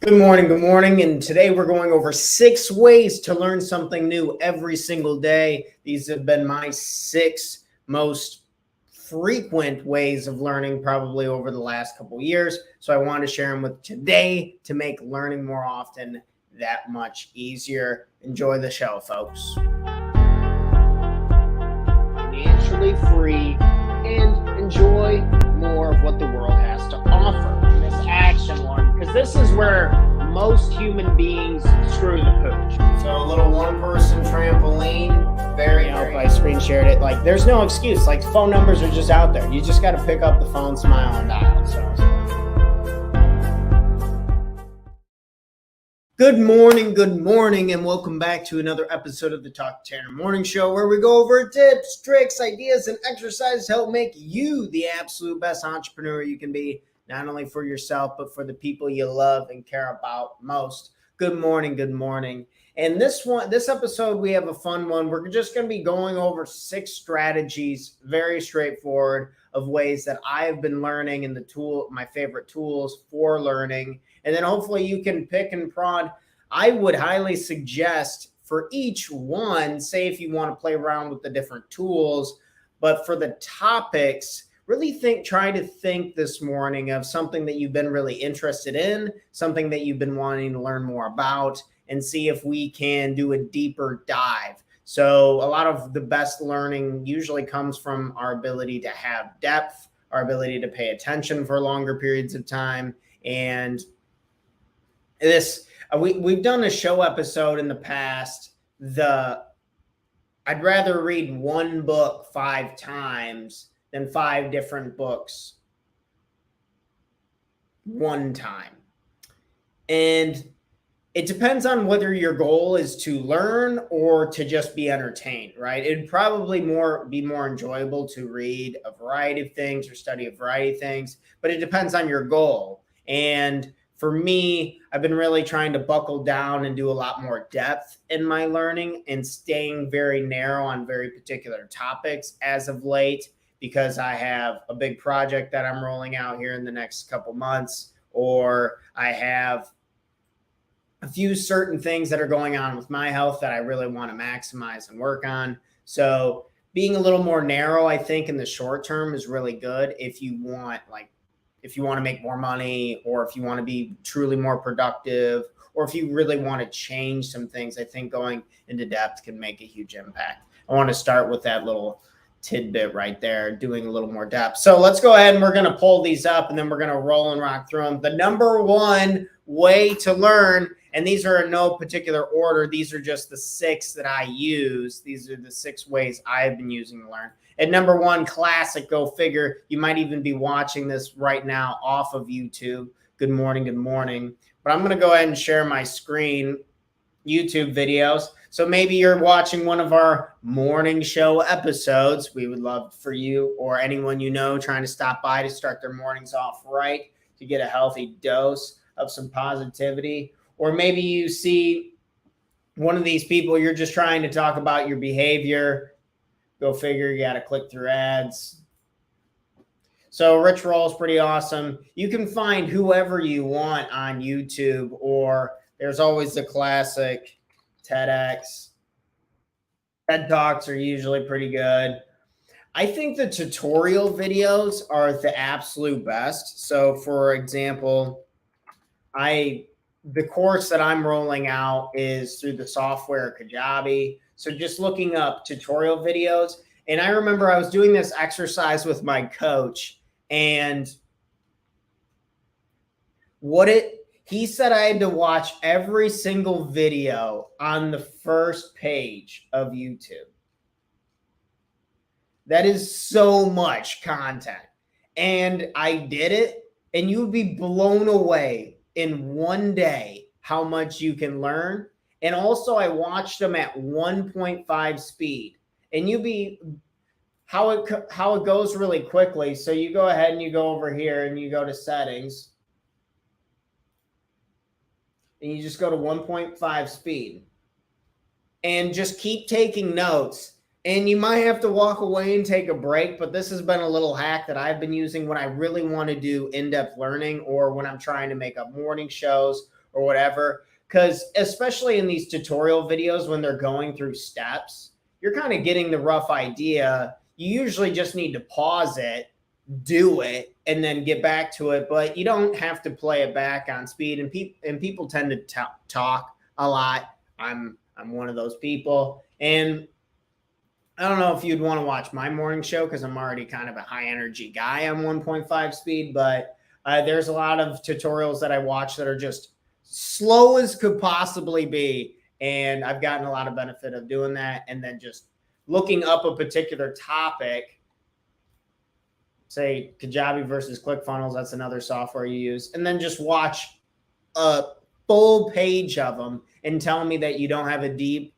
Good morning. And today we're going over 6 ways to learn something new every single day. These have been my 6 most frequent ways of learning probably over the last couple years. So I want to share them with today to make learning more often that much easier. Enjoy the show, folks. Financially free and enjoy more of what the world has to offer in this action one, because this is where most human beings screw the pooch. So a little one-person trampoline, very hope I screen shared it. Like, there's no excuse. Like, phone numbers are just out there. You just got to pick up the phone, smile, and dial. So good morning, and welcome back to another episode of the Talk to Tanner Morning Show, where we go over tips, tricks, ideas, and exercises to help make you the absolute best entrepreneur you can be, not only for yourself, but for the people you love and care about most. Good morning. And this episode, we have a fun one. We're just going to be going over 6 strategies, very straightforward, of ways that I have been learning and my favorite tools for learning. And then hopefully you can pick and prod. I would highly suggest for each one, say if you want to play around with the different tools, but for the topics, really try to think this morning of something that you've been really interested in, something that you've been wanting to learn more about, and see if we can do a deeper dive. So a lot of the best learning usually comes from our ability to have depth, our ability to pay attention for longer periods of time. And we've done a show episode in the past. I'd rather read one book 5 times than 5 different books one time. And it depends on whether your goal is to learn or to just be entertained, right? It'd probably be more enjoyable to read a variety of things or study a variety of things, but it depends on your goal. And for me, I've been really trying to buckle down and do a lot more depth in my learning and staying very narrow on very particular topics as of late, because I have a big project that I'm rolling out here in the next couple months, or I have a few certain things that are going on with my health that I really want to maximize and work on. So being a little more narrow, I think, in the short term is really good if you want to make more money, or if you want to be truly more productive, or if you really want to change some things. I think going into depth can make a huge impact. I want to start with that little tidbit right there, doing a little more depth. So let's go ahead and we're going to pull these up, and then we're going to roll and rock through them. The number one way to learn, and these are in no particular order, these are just the 6 that I use. These are the 6 ways I've been using to learn. And number one, classic, go figure. You might even be watching this right now off of YouTube. Good morning. But I'm going to go ahead and share my screen, YouTube videos. So maybe you're watching one of our morning show episodes. We would love for you or anyone you know trying to stop by to start their mornings off right, to get a healthy dose of some positivity. Or maybe you see one of these people, you're just trying to talk about your behavior. Go figure, you got to click through ads. So Rich Roll's pretty awesome. You can find whoever you want on YouTube, or there's always the classic TEDx. TED Talks are usually pretty good. I think the tutorial videos are the absolute best. So for example, the course that I'm rolling out is through the software Kajabi. So just looking up tutorial videos. And I remember I was doing this exercise with my coach, and he said I had to watch every single video on the first page of YouTube. That is so much content. And I did it, and you would be blown away in one day how much you can learn. And also I watched them at 1.5 speed, and how it goes really quickly. So you go ahead and you go over here and you go to settings, and you just go to 1.5 speed and just keep taking notes. And you might have to walk away and take a break, but this has been a little hack that I've been using when I really want to do in-depth learning, or when I'm trying to make up morning shows, or whatever. Because especially in these tutorial videos, when they're going through steps, you're kind of getting the rough idea. You usually just need to pause it, do it, and then get back to it. But you don't have to play it back on speed. And people tend to talk a lot. I'm one of those people. And I don't know if you'd want to watch my morning show because I'm already kind of a high energy guy on 1.5 speed, but there's a lot of tutorials that I watch that are just slow as could possibly be. And I've gotten a lot of benefit of doing that. And then just looking up a particular topic, say Kajabi versus ClickFunnels, that's another software you use. And then just watch a full page of them and tell me that you don't have a deep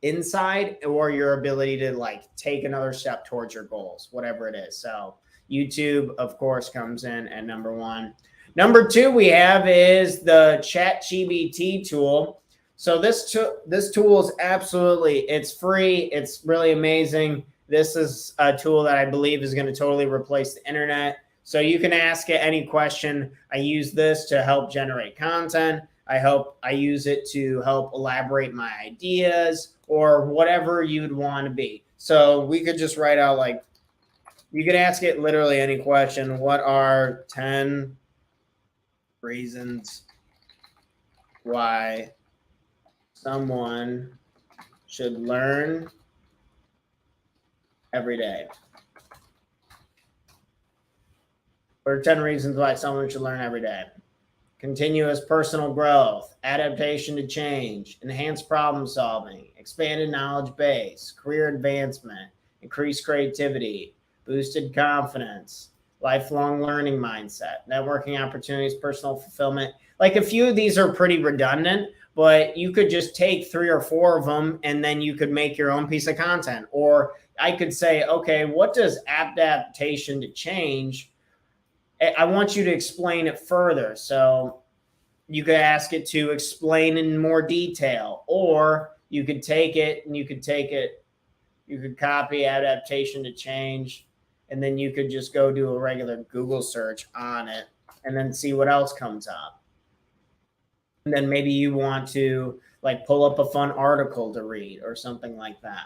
insight or your ability to like take another step towards your goals, whatever it is. So YouTube, of course, comes in at number one. Number two we have is the ChatGPT tool. So this tool is it's free. It's really amazing. This is a tool that I believe is going to totally replace the internet. So you can ask it any question. I use this to help generate content. I use it to help elaborate my ideas or whatever you'd want to be. So we could just write out, like, you could ask it literally any question. What are 10 reasons why someone should learn every day? What are 10 reasons why someone should learn every day? Continuous personal growth, adaptation to change, enhanced problem solving, expanded knowledge base, career advancement, increased creativity, boosted confidence, lifelong learning mindset, networking opportunities, personal fulfillment. Like, a few of these are pretty redundant, but you could just take 3 or 4 of them and then you could make your own piece of content. Or I could say, okay, what does adaptation to change? I want you to explain it further. So you could ask it to explain in more detail, or you could take it and you could copy adaptation to change, and then you could just go do a regular Google search on it and then see what else comes up. And then maybe you want to like pull up a fun article to read or something like that.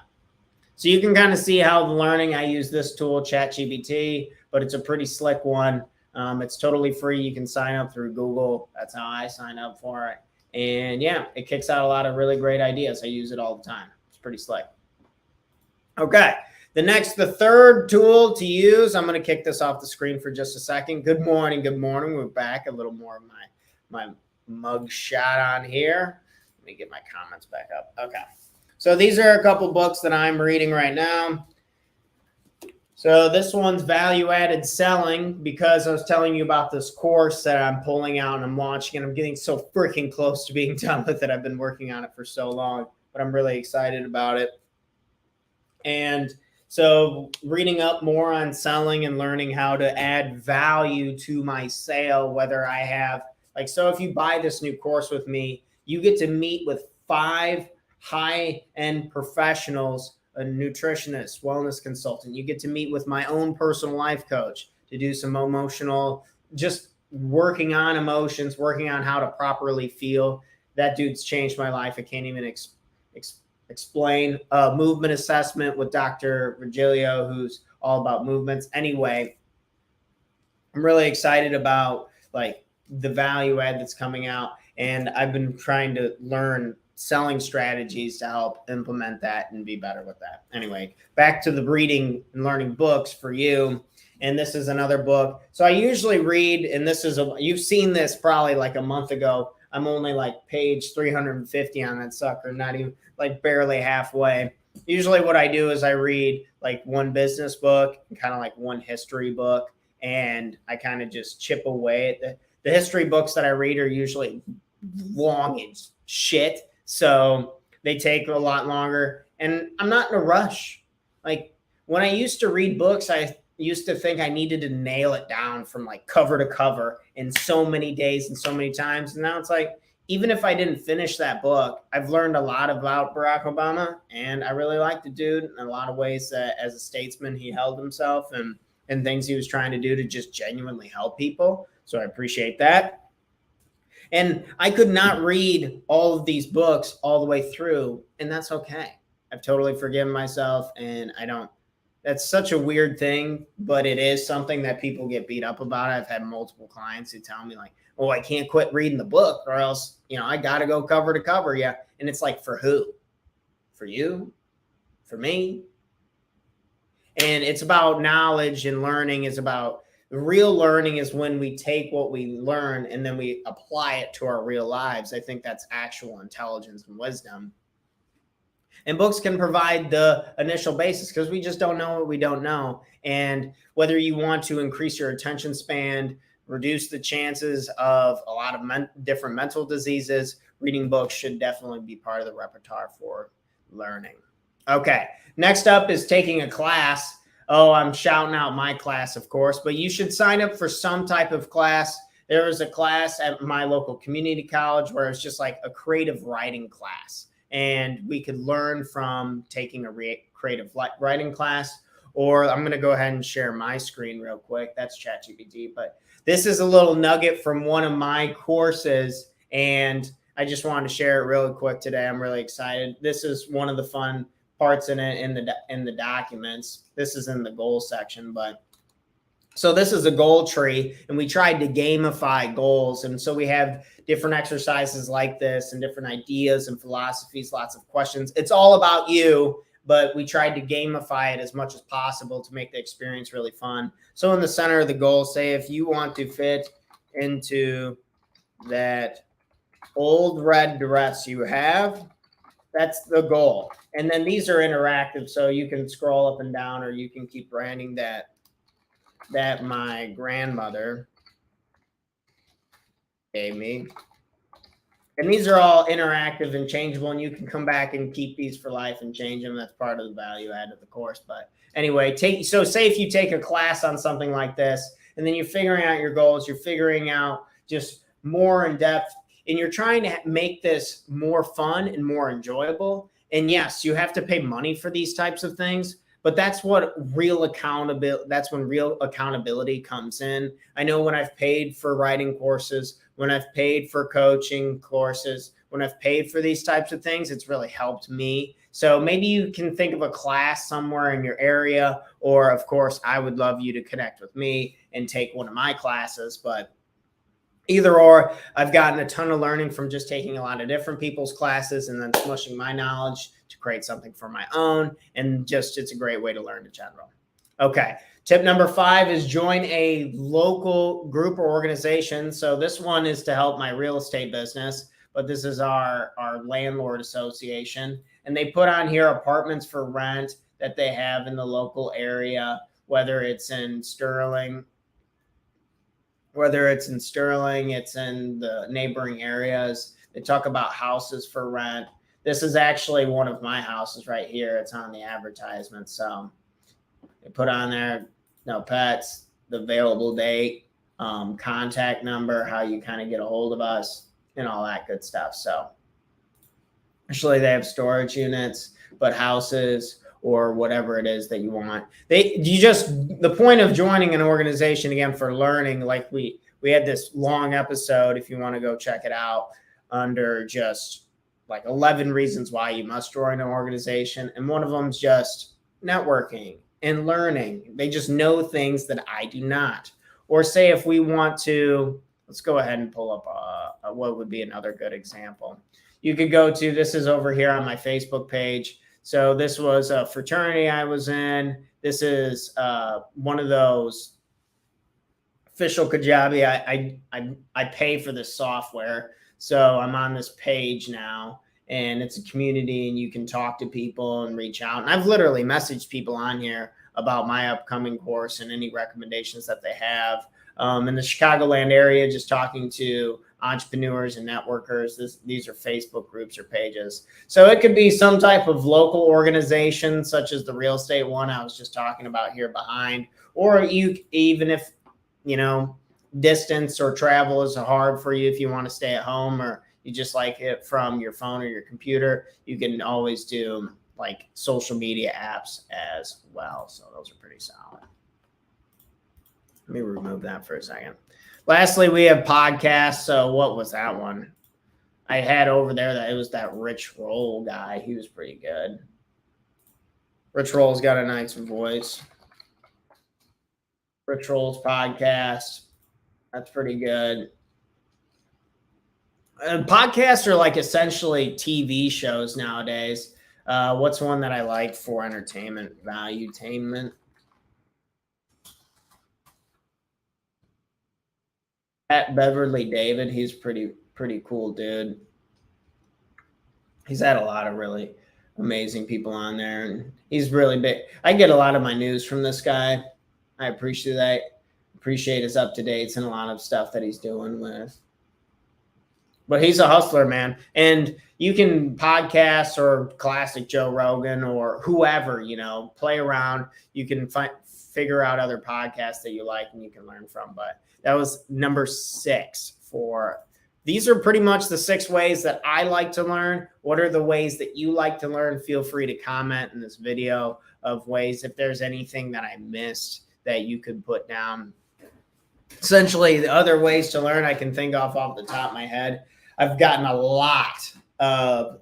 So you can kind of see how the learning, I use this tool, ChatGPT, but it's a pretty slick one. It's totally free. You can sign up through Google. That's how I sign up for it. And yeah, it kicks out a lot of really great ideas. I use it all the time. It's pretty slick. Okay. The third tool to use, I'm going to kick this off the screen for just a second. Good morning. Good morning. We're back. A little more of my mug shot on here. Let me get my comments back up. Okay. So these are a couple books that I'm reading right now. So this one's value-added selling, because I was telling you about this course that I'm pulling out and I'm launching, and I'm getting so freaking close to being done with it. I've been working on it for so long, but I'm really excited about it. And so reading up more on selling and learning how to add value to my sale, whether I have, like, so if you buy this new course with me, you get to meet with 5 high-end professionals, a nutritionist, wellness consultant. You get to meet with my own personal life coach to do some emotional, just working on emotions, working on how to properly feel. That dude's changed my life. I can't even explain. Movement assessment with Dr. Virgilio, who's all about movements. Anyway, I'm really excited about like the value add that's coming out. And I've been trying to learn selling strategies to help implement that and be better with that. Anyway, back to the reading and learning books for you. And this is another book. So I usually read, and this is you've seen this probably like a month ago. I'm only like page 350 on that sucker, not even like barely halfway. Usually what I do is I read like one business book and kind of like one history book, and I kind of just chip away at the history books that I read are usually long as shit. So they take a lot longer, and I'm not in a rush. Like when I used to read books, I used to think I needed to nail it down from like cover to cover in so many days and so many times. And now it's like, even if I didn't finish that book, I've learned a lot about Barack Obama, and I really like the dude in a lot of ways that as a statesman, he held himself and things he was trying to do to just genuinely help people. So I appreciate that. And I could not read all of these books all the way through, and that's okay. I've totally forgiven myself, and I don't. That's such a weird thing, but it is something that people get beat up about. I've had multiple clients who tell me like, "Oh, I can't quit reading the book, or else I got to go cover to cover." Yeah, and it's like, for who? For you? For me? And it's about knowledge, and learning is about real learning is when we take what we learn and then we apply it to our real lives. I think that's actual intelligence and wisdom. And books can provide the initial basis because we just don't know what we don't know. And whether you want to increase your attention span, reduce the chances of a lot of different mental diseases, reading books should definitely be part of the repertoire for learning. Okay, next up is taking a class. Oh, I'm shouting out my class, of course, but you should sign up for some type of class. There was a class at my local community college where it's just like a creative writing class, and we could learn from taking a creative writing class. Or I'm going to go ahead and share my screen real quick. That's ChatGPT, but this is a little nugget from one of my courses, and I just wanted to share it really quick today. I'm really excited. This is one of the fun parts in it in the documents. This is in the goal section, but so this is a goal tree, and we tried to gamify goals. And so we have different exercises like this and different ideas and philosophies, lots of questions. It's all about you, but we tried to gamify it as much as possible to make the experience really fun. So in the center of the goal, say if you want to fit into that old red dress you have, that's the goal. And then these are interactive, so you can scroll up and down, or you can keep branding that my grandmother gave me. And these are all interactive and changeable, and you can come back and keep these for life and change them. That's part of the value add of the course. But anyway, so say if you take a class on something like this, and then you're figuring out your goals, you're figuring out just more in depth, and you're trying to make this more fun and more enjoyable. And yes, you have to pay money for these types of things, but that's when real accountability comes in. I know when I've paid for writing courses, when I've paid for coaching courses, when I've paid for these types of things, it's really helped me. So maybe you can think of a class somewhere in your area, or of course, I would love you to connect with me and take one of my classes. But either or, I've gotten a ton of learning from just taking a lot of different people's classes and then smushing my knowledge to create something for my own. And just, it's a great way to learn in general. Okay. Tip number 5 is join a local group or organization. So this one is to help my real estate business, but this is our landlord association. And they put on here apartments for rent that they have in the local area, whether it's in Sterling, it's in the neighboring areas. They talk about houses for rent. This is actually one of my houses right here. It's on the advertisement. So they put on there, no pets, the available date, contact number, how you kind of get a hold of us, and all that good stuff. So actually they have storage units, but houses or whatever it is that you want. The point of joining an organization, again, for learning, like we had this long episode, if you want to go check it out, under just like 11 reasons why you must join an organization. And one of them is just networking and learning. They just know things that I do not. Or say if we want to, let's go ahead and pull up what would be another good example. You could go to, this is over here on my Facebook page. So this was a fraternity I was in. This is one of those official Kajabi. I pay for this software. So I'm on this page now, and it's a community, and you can talk to people and reach out. And I've literally messaged people on here about my upcoming course and any recommendations that they have. In the Chicagoland area, just talking to entrepreneurs and networkers. These are Facebook groups or pages. So it could be some type of local organization, such as the real estate one I was just talking about here behind, or even if, distance or travel is hard for you, if you want to stay at home or you just like it from your phone or your computer, you can always do like social media apps as well. So those are pretty solid. Let me remove that for a second. Lastly, we have podcasts. So what was that one? I had over there that it was that Rich Roll guy. He was pretty good. Rich Roll's got a nice voice. Rich Roll's podcast. That's pretty good. Podcasts are like essentially TV shows nowadays. What's one that I like for entertainment, valuetainment? At Beverly David, he's pretty cool dude. He's had a lot of really amazing people on there, and he's really big. I get a lot of my news from this guy. I appreciate that. Appreciate his up to dates and a lot of stuff that he's doing with. But he's a hustler, man. And you can podcast or classic Joe Rogan or whoever, play around. You can figure out other podcasts that you like and you can learn from. But that was number 6 for these are pretty much the 6 ways that I like to learn. What are the ways that you like to learn? Feel free to comment in this video of ways if there's anything that I missed that you could put down. Essentially, the other ways to learn I can think off the top of my head. I've gotten a lot of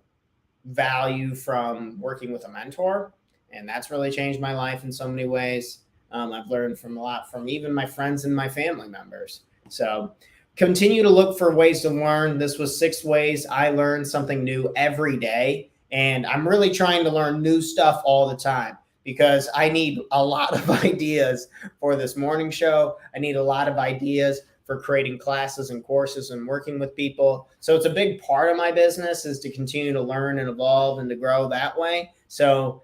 value from working with a mentor, and that's really changed my life in so many ways. I've learned from a lot from even my friends and my family members. So continue to look for ways to learn. This was 6 ways I learn something new every day, and I'm really trying to learn new stuff all the time because I need a lot of ideas for this morning show. I need a lot of ideas for creating classes and courses and working with people. So it's a big part of my business is to continue to learn and evolve and to grow that way. So,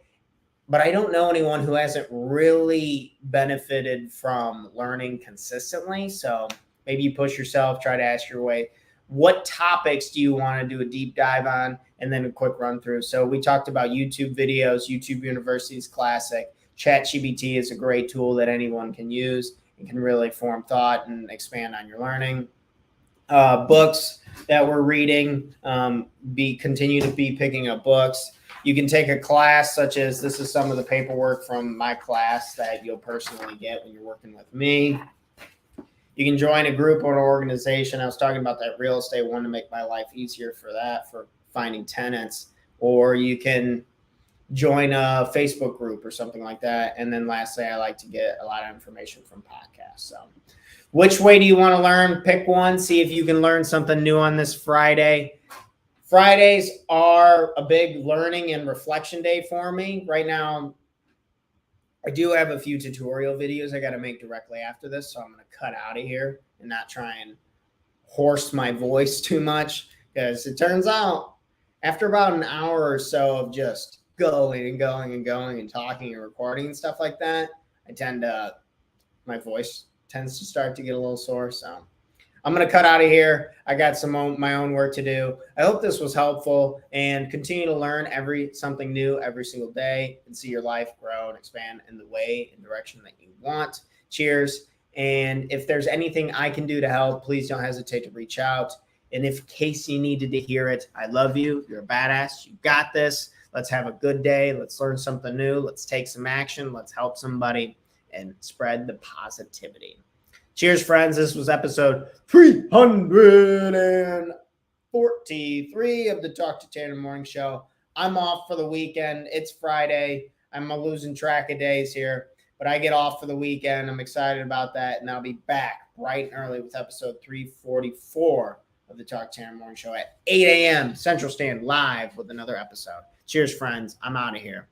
but I don't know anyone who hasn't really benefited from learning consistently. So maybe you push yourself, try to ask your way. What topics do you want to do a deep dive on? And then a quick run through. So we talked about YouTube videos. YouTube University is classic. ChatGPT is a great tool that anyone can use. You can really form thought and expand on your learning. Books that we're reading, continue to be picking up books. You can take a class such as this is some of the paperwork from my class that you'll personally get when you're working with me. You can join a group or an organization. I was talking about that real estate one to make my life easier for finding tenants, or you can join a Facebook group or something like that. And then lastly, I like to get a lot of information from podcasts. So which way do you want to learn? Pick one. See if you can learn something new on this Friday. Fridays are a big learning and reflection day for me. Right now, I do have a few tutorial videos I got to make directly after this. So I'm going to cut out of here and not try and hoarse my voice too much, because it turns out after about an hour or so of just going and talking and recording and stuff like that, my voice tends to start to get a little sore. So I'm going to cut out of here. I got my own work to do. I hope this was helpful, and continue to learn something new every single day and see your life grow and expand in the way and direction that you want. Cheers. And if there's anything I can do to help, please don't hesitate to reach out. And if in case you needed to hear it, I love you. You're a badass. You got this. Let's have a good day. Let's learn something new. Let's take some action. Let's help somebody and spread the positivity. Cheers, friends. This was episode 343 of the Talk to Tanner Morning Show. I'm off for the weekend. It's Friday. I'm losing track of days here, but I get off for the weekend. I'm excited about that, and I'll be back bright and early with episode 344 of the Talk to Tanner Morning Show at 8 a.m. Central Standard live with another episode. Cheers, friends. I'm out of here.